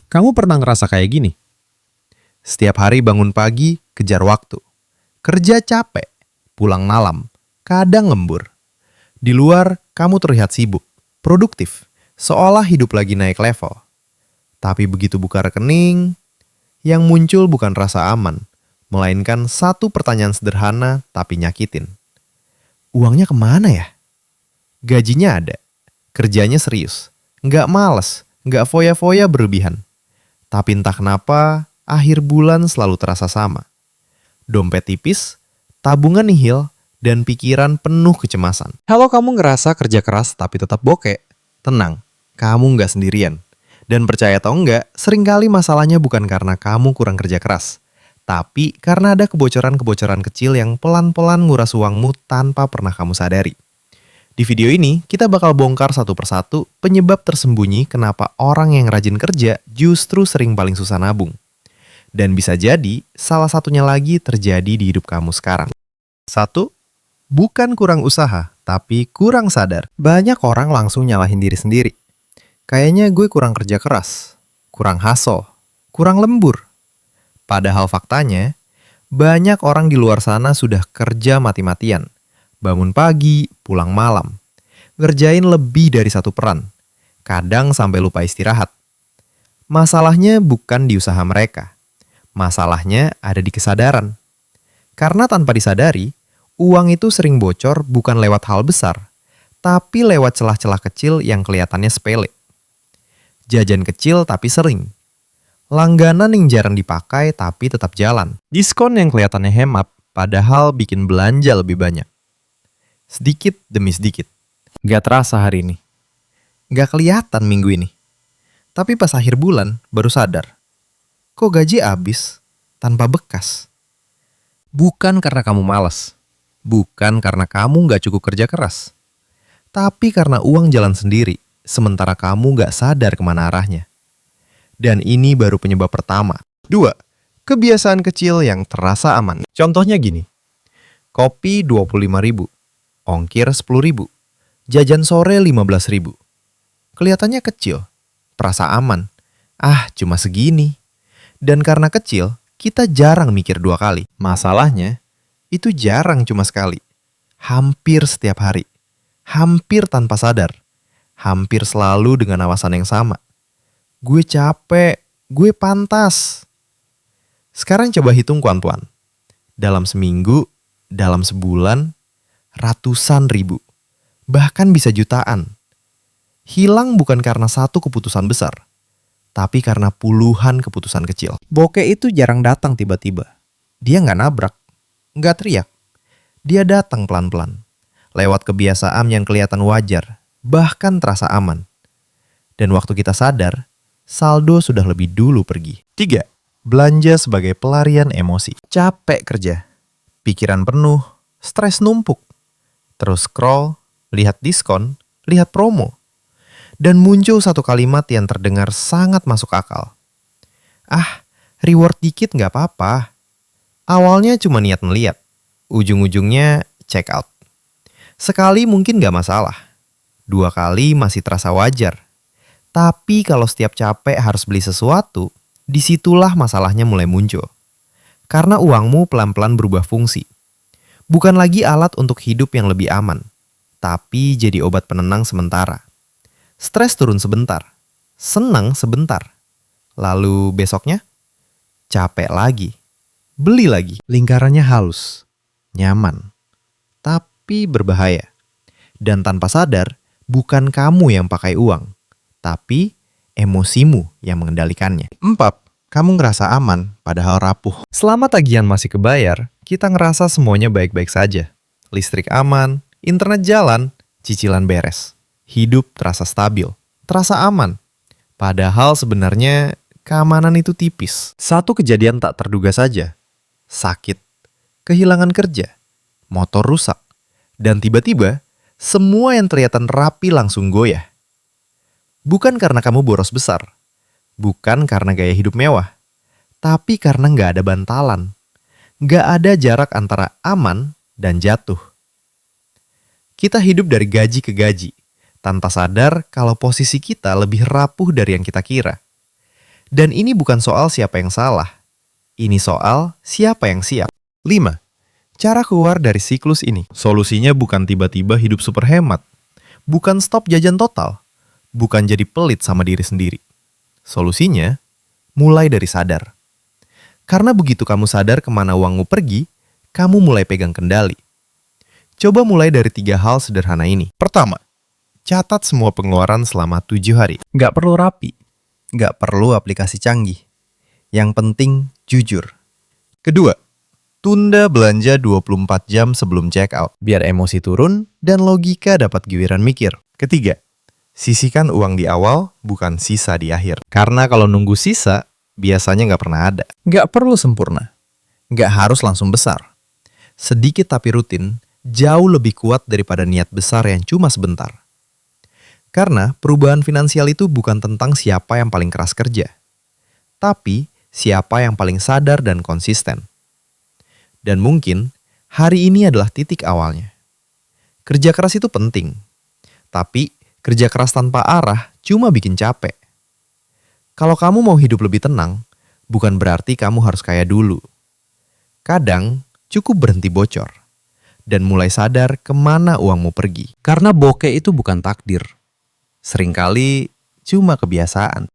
Kamu pernah ngerasa kayak gini? Setiap hari bangun pagi, kejar waktu. Kerja capek, pulang malam, kadang lembur. Di luar, kamu terlihat sibuk, produktif, seolah hidup lagi naik level. Tapi begitu buka rekening, yang muncul bukan rasa aman, melainkan satu pertanyaan sederhana tapi nyakitin. Uangnya kemana ya? Gajinya ada, kerjanya serius, nggak males, nggak foya-foya berlebihan. Tapi entah kenapa, akhir bulan selalu terasa sama. Dompet tipis, tabungan nihil, dan pikiran penuh kecemasan. Kalau kamu ngerasa kerja keras tapi tetap bokeh, tenang, kamu nggak sendirian. Dan percaya atau enggak, seringkali masalahnya bukan karena kamu kurang kerja keras, tapi karena ada kebocoran-kebocoran kecil yang pelan-pelan nguras uangmu tanpa pernah kamu sadari. Di video ini, kita bakal bongkar satu persatu penyebab tersembunyi kenapa orang yang rajin kerja justru sering paling susah nabung. Dan bisa jadi, salah satunya lagi terjadi di hidup kamu sekarang. 1. Bukan kurang usaha, tapi kurang sadar. Banyak orang langsung nyalahin diri sendiri. Kayaknya gue kurang kerja keras, kurang hustle, kurang lembur. Padahal faktanya, banyak orang di luar sana sudah kerja mati-matian. Bangun pagi, pulang malam. Ngerjain lebih dari satu peran. Kadang sampai lupa istirahat. Masalahnya bukan di usaha mereka. Masalahnya ada di kesadaran. Karena tanpa disadari, uang itu sering bocor bukan lewat hal besar, tapi lewat celah-celah kecil yang kelihatannya sepele. Jajan kecil tapi sering. Langganan yang jarang dipakai tapi tetap jalan. Diskon yang kelihatannya hemat, padahal bikin belanja lebih banyak. Sedikit demi sedikit. Gak terasa hari ini. Gak kelihatan minggu ini. Tapi pas akhir bulan, baru sadar. Kok gaji habis tanpa bekas? Bukan karena kamu malas. Bukan karena kamu gak cukup kerja keras. Tapi karena uang jalan sendiri, sementara kamu gak sadar kemana arahnya. Dan ini baru penyebab pertama. 2. Kebiasaan kecil yang terasa aman. Contohnya gini. Kopi 25.000. Ongkir 10.000. Jajan sore 15.000. Kelihatannya kecil, perasa aman. Cuma segini. Dan karena kecil, kita jarang mikir 2 kali. Masalahnya, itu jarang cuma sekali. Hampir setiap hari. Hampir tanpa sadar. Hampir selalu dengan alasan yang sama. Gue capek, gue pantas. Sekarang coba hitung kuan-kuan. Dalam seminggu, dalam sebulan, ratusan ribu, bahkan bisa jutaan. Hilang bukan karena satu keputusan besar, tapi karena puluhan keputusan kecil. Bokeh itu jarang datang tiba-tiba. Dia nggak nabrak, nggak teriak. Dia datang pelan-pelan, lewat kebiasaan yang kelihatan wajar, bahkan terasa aman. Dan waktu kita sadar, saldo sudah lebih dulu pergi. 3. Belanja sebagai pelarian emosi. Capek kerja, pikiran penuh, stres numpuk. Terus scroll, lihat diskon, lihat promo. Dan muncul satu kalimat yang terdengar sangat masuk akal. Reward dikit nggak apa-apa. Awalnya cuma niat melihat. Ujung-ujungnya check out. Sekali mungkin nggak masalah. 2 kali masih terasa wajar. Tapi kalau setiap capek harus beli sesuatu, disitulah masalahnya mulai muncul. Karena uangmu pelan-pelan berubah fungsi. Bukan lagi alat untuk hidup yang lebih aman, tapi jadi obat penenang sementara. Stres turun sebentar, senang sebentar. Lalu besoknya, capek lagi, beli lagi. Lingkarannya halus, nyaman, tapi berbahaya. Dan tanpa sadar, bukan kamu yang pakai uang, tapi emosimu yang mengendalikannya. 4. Kamu ngerasa aman, padahal rapuh. Selama tagihan masih kebayar, kita ngerasa semuanya baik-baik saja. Listrik aman, internet jalan, cicilan beres. Hidup terasa stabil, terasa aman. Padahal sebenarnya keamanan itu tipis. Satu kejadian tak terduga saja. Sakit, kehilangan kerja, motor rusak. Dan tiba-tiba, semua yang kelihatan rapi langsung goyah. Bukan karena kamu boros besar. Bukan karena gaya hidup mewah, tapi karena nggak ada bantalan. Nggak ada jarak antara aman dan jatuh. Kita hidup dari gaji ke gaji, tanpa sadar kalau posisi kita lebih rapuh dari yang kita kira. Dan ini bukan soal siapa yang salah. Ini soal siapa yang siap. 5. Cara keluar dari siklus ini. Solusinya bukan tiba-tiba hidup super hemat. Bukan stop jajan total. Bukan jadi pelit sama diri sendiri. Solusinya, mulai dari sadar. Karena begitu kamu sadar kemana uangmu pergi, kamu mulai pegang kendali. Coba mulai dari 3 hal sederhana ini. Pertama, catat semua pengeluaran selama 7 hari. Nggak perlu rapi. Nggak perlu aplikasi canggih. Yang penting, jujur. Kedua, tunda belanja 24 jam sebelum check out. Biar emosi turun dan logika dapat giliran mikir. Ketiga, sisihkan uang di awal, bukan sisa di akhir. Karena kalau nunggu sisa, biasanya nggak pernah ada. Nggak perlu sempurna. Nggak harus langsung besar. Sedikit tapi rutin, jauh lebih kuat daripada niat besar yang cuma sebentar. Karena perubahan finansial itu bukan tentang siapa yang paling keras kerja, tapi siapa yang paling sadar dan konsisten. Dan mungkin hari ini adalah titik awalnya. Kerja keras itu penting, tapi kerja keras tanpa arah cuma bikin capek. Kalau kamu mau hidup lebih tenang, bukan berarti kamu harus kaya dulu. Kadang cukup berhenti bocor dan mulai sadar kemana uangmu pergi. Karena bokeh itu bukan takdir. Seringkali cuma kebiasaan.